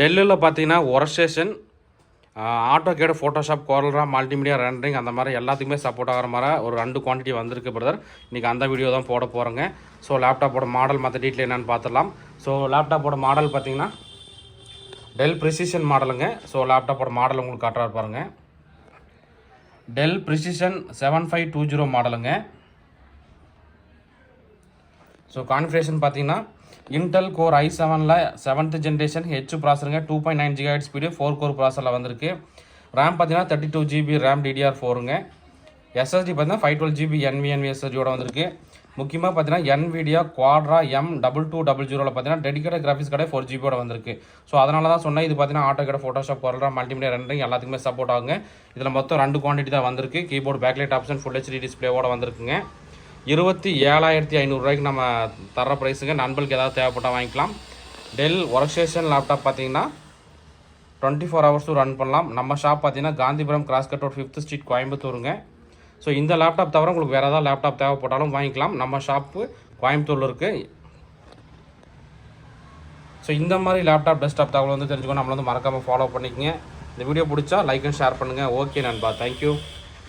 டெல்லில் பார்த்தீங்கன்னா WORKSTATION AutoCAD Photoshop COREL multimedia rendering அந்த மாதிரி எல்லாத்துக்குமே சப்போர்ட் ஆகிற மாதிரி ஒரு 2 குவான்டிட்டி வந்திருக்கு பிரதர். இன்றைக்கி அந்த வீடியோ தான் போட போகிறேங்க. ஸோ லேப்டாப்போட மாடல் மற்ற டீட்டெயில் என்னென்னு பார்த்துடலாம். ஸோ லேப்டாப்போட மாடல் பார்த்தீங்கன்னா டெல் ப்ரிசிஷன் மாடலுங்க. ஸோ லேப்டாப்போட மாடல் உங்களுக்கு காட்டுறாரு பாருங்கள். டெல் ப்ரிசிஷன் 7520 மாடலுங்க. ஸோ கான்ஃபிகரேஷன் பார்த்தீங்கன்னா இன்டெல் கோர் i7ல் 7th ஜென்ரேஷன் ஹெச் ப்ராசருங்க. 2.9 GHz ஸ்பீடு 4 கோர் ப்ராசரில் வந்திருக்கு. ரேம் பார்த்தீங்கன்னா 32 GB ரேம் DDR4ங்க. SSD பார்த்தீங்கன்னா 512 GB Nvme SSDயோட வந்திருக்கு. முக்கியமாக பார்த்தீங்கன்னா Nvidea Quadro M2200 பார்த்தீங்கன்னா டெடிகேட்டட் கிராஃபிக்ஸ் கடை 4 GB வந்திருக்கு. ஸோ அதனால தான் சொன்னேன், இது பார்த்தீங்கன்னா AutoCAD Photoshop COREL multimedia rendering எல்லாத்துக்குமே சப்போர்ட் ஆகுங்க. இதில் மொத்தம் 2 குவான்டிட்டி தான் வந்திருக்கு. Keyboard backlight option full HD டிஸ்பிளேவோட வந்திருக்குங்க. 27,500 நம்ம தர ப்ரைஸுங்க. நண்பர்களுக்கு ஏதாவது தேவைப்பட்டால் வாங்கிக்கலாம். டெல் WORKSTATION லேப்டாப் பார்த்தீங்கன்னா 24 ஹவர்ஸும் ரன் பண்ணலாம். நம்ம ஷாப் பார்த்தீங்கன்னா Gandhipuram cross cut road 5th street கோயம்புத்தூருங்க. ஸோ இந்த லேப்டாப் தவிர உங்களுக்கு வேறு ஏதாவது லேப்டாப் தேவைப்பட்டாலும் வாங்கிக்கலாம். நம்ம ஷாப்பு கோயம்புத்தூரில் இருக்குது. ஸோ இந்த மாதிரி லேப்டாப் டெஸ்க்டாப் தகவல் தெரிஞ்சுக்கணும். நம்மளை மறக்காமல் ஃபாலோ பண்ணிக்கங்க. இந்த வீடியோ பிடிச்சா லைக் அண்ட் ஷேர் பண்ணுங்கள். ஓகே நண்பா, தேங்க்யூ.